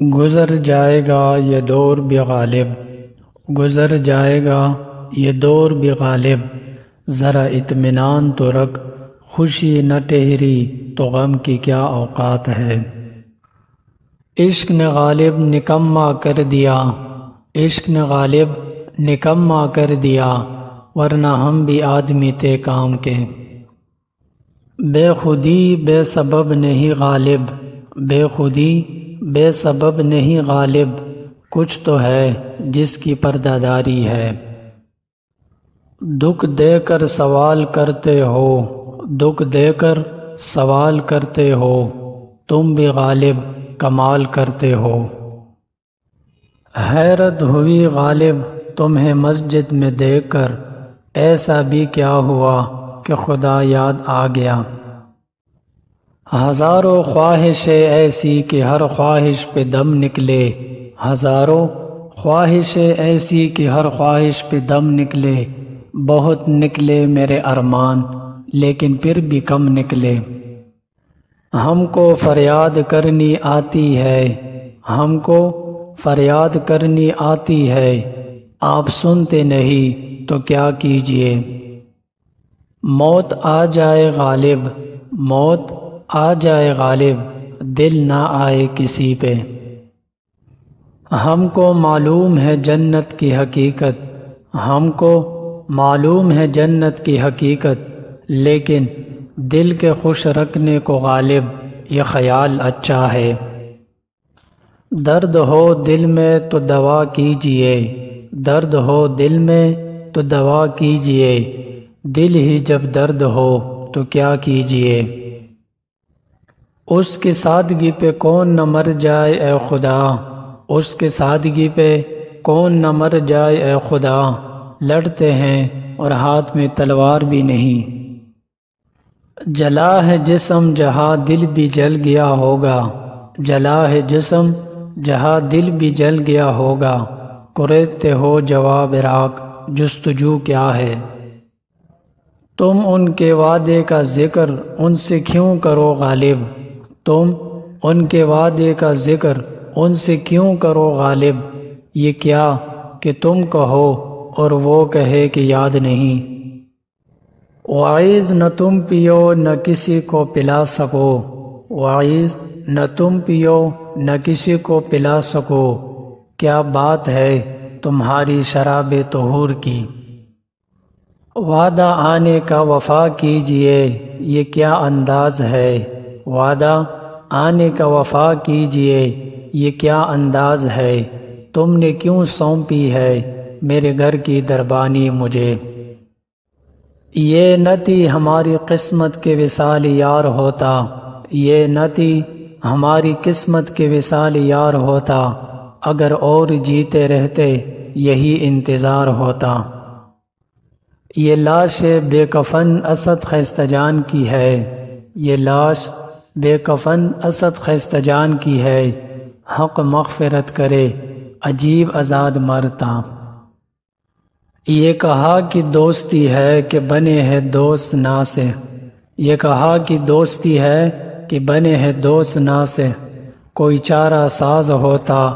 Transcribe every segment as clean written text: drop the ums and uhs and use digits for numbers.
گزر جائے گا یہ دور بھی غالب، گزر جائے گا یہ دور بھی غالب، ذرا اطمینان تو رکھ، خوشی نہ ٹھہری تو غم کی کیا اوقات ہے۔ عشق نے غالب نکما کر دیا، عشق نے غالب نکما کر دیا، ورنہ ہم بھی آدمی تھے کام کے۔ بے خودی بے سبب نہیں غالب، بے خودی بے سبب نہیں غالب، کچھ تو ہے جس کی پردہ داری ہے۔ دکھ دے کر سوال کرتے ہو، دکھ دے کر سوال کرتے ہو، تم بھی غالب کمال کرتے ہو۔ حیرت ہوئی غالب تمہیں مسجد میں دیکھ کر، ایسا بھی کیا ہوا کہ خدا یاد آ گیا۔ ہزاروں خواہشیں ایسی کہ ہر خواہش پہ دم نکلے، ہزاروں خواہشیں ایسی کہ ہر خواہش پہ دم نکلے، بہت نکلے میرے ارمان لیکن پھر بھی کم نکلے۔ ہم کو فریاد کرنی آتی ہے، ہم کو فریاد کرنی آتی ہے، آپ سنتے نہیں تو کیا کیجئے۔ موت آ جائے غالب، موت آ جائے غالب، دل نہ آئے کسی پہ۔ ہم کو معلوم ہے جنت کی حقیقت، ہم کو معلوم ہے جنت کی حقیقت، لیکن دل کے خوش رکھنے کو غالب یہ خیال اچھا ہے۔ درد ہو دل میں تو دوا کیجئے، درد ہو دل میں تو دوا کیجئے، دل ہی جب درد ہو تو کیا کیجئے۔ اس کی سادگی پہ کون نہ مر جائے اے خدا، اس کی سادگی پہ کون نہ مر جائے اے خدا، لڑتے ہیں اور ہاتھ میں تلوار بھی نہیں۔ جلا ہے جسم جہاں دل بھی جل گیا ہوگا، جلا ہے جسم جہاں دل بھی جل گیا ہوگا، کرتے ہو جواب راک جستجو کیا ہے۔ تم ان کے وعدے کا ذکر ان سے کیوں کرو غالب، تم ان کے وعدے کا ذکر ان سے کیوں کرو غالب، یہ کیا کہ تم کہو اور وہ کہے کہ یاد نہیں۔ وعیز نہ تم پیو نہ کسی کو پلا سکو، وعیز نہ تم پیو نہ کسی کو پلا سکو، کیا بات ہے تمہاری شراب طہور کی۔ وعدہ آنے کا وفا کیجئے یہ کیا انداز ہے، وعدہ آنے کا وفا کیجئے یہ کیا انداز ہے، تم نے کیوں سونپی ہے میرے گھر کی دربانی مجھے۔ یہ نہ تھی ہماری قسمت کے وصال یار ہوتا، یہ نہ تھی ہماری قسمت کے وصال یار ہوتا، اگر اور جیتے رہتے یہی انتظار ہوتا۔ یہ لاش بے کفن اسد خیستہ جان کی ہے، یہ لاش بے کفن اسد خیستہ جان کی ہے، حق مغفرت کرے عجیب آزاد مرتا۔ یہ کہا کہ دوستی ہے کہ بنے ہے دوست نا سے، یہ کہا کہ دوستی ہے کہ بنے ہے دوست نا سے، کوئی چارہ ساز ہوتا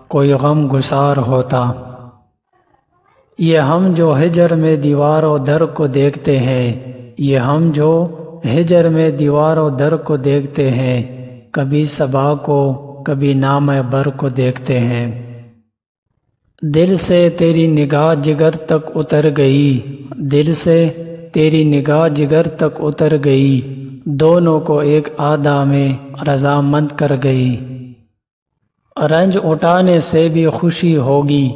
کوئی غم گسار ہوتا۔ یہ ہم جو ہجر میں دیوار و در کو دیکھتے ہیں، یہ ہم جو ہجر میں دیوار و در کو دیکھتے ہیں، کبھی صبا کو کبھی نام بر کو دیکھتے ہیں۔ دل سے تیری نگاہ جگر تک اتر گئی، دل سے تیری نگاہ جگر تک اتر گئی، دونوں کو ایک آدھا میں رضامند کر گئی۔ رنج اٹھانے سے بھی خوشی ہوگی،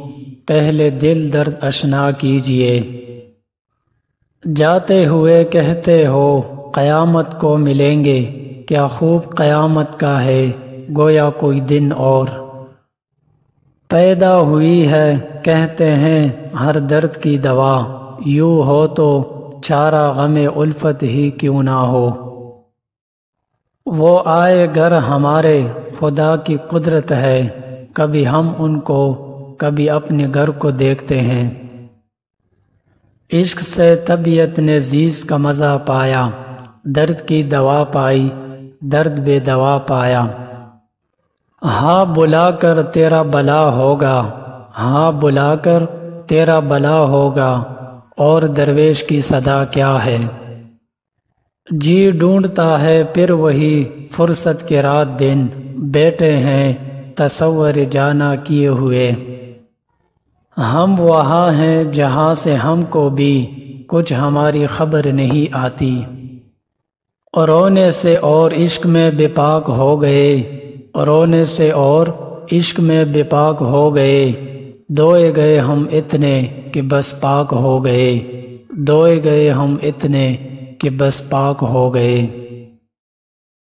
پہلے دل درد اشنا کیجئے۔ جاتے ہوئے کہتے ہو قیامت کو ملیں گے، کیا خوب قیامت کا ہے گویا کوئی دن اور۔ پیدا ہوئی ہے کہتے ہیں ہر درد کی دوا، یوں ہو تو چارہ غم الفت ہی کیوں نہ ہو۔ وہ آئے گر ہمارے خدا کی قدرت ہے، کبھی ہم ان کو کبھی اپنے گھر کو دیکھتے ہیں۔ عشق سے طبیعت نے زیز کا مزہ پایا، درد کی دوا پائی درد بے دوا پایا۔ ہاں بلا کر تیرا بلا ہوگا، ہاں بلا کر تیرا بلا ہوگا، اور درویش کی صدا کیا ہے؟ جی ڈھونڈتا ہے پھر وہی فرصت کے رات دن، بیٹھے ہیں تصور جانا کیے ہوئے۔ ہم وہاں ہیں جہاں سے ہم کو بھی کچھ ہماری خبر نہیں آتی، اور رونے سے اور عشق میں بے پاک ہو گئے، رونے سے اور عشق میں بے پاک ہو گئے، دوئے گئے ہم اتنے کہ بس پاک ہو گئے، دوئے گئے ہم اتنے کہ بس پاک ہو گئے۔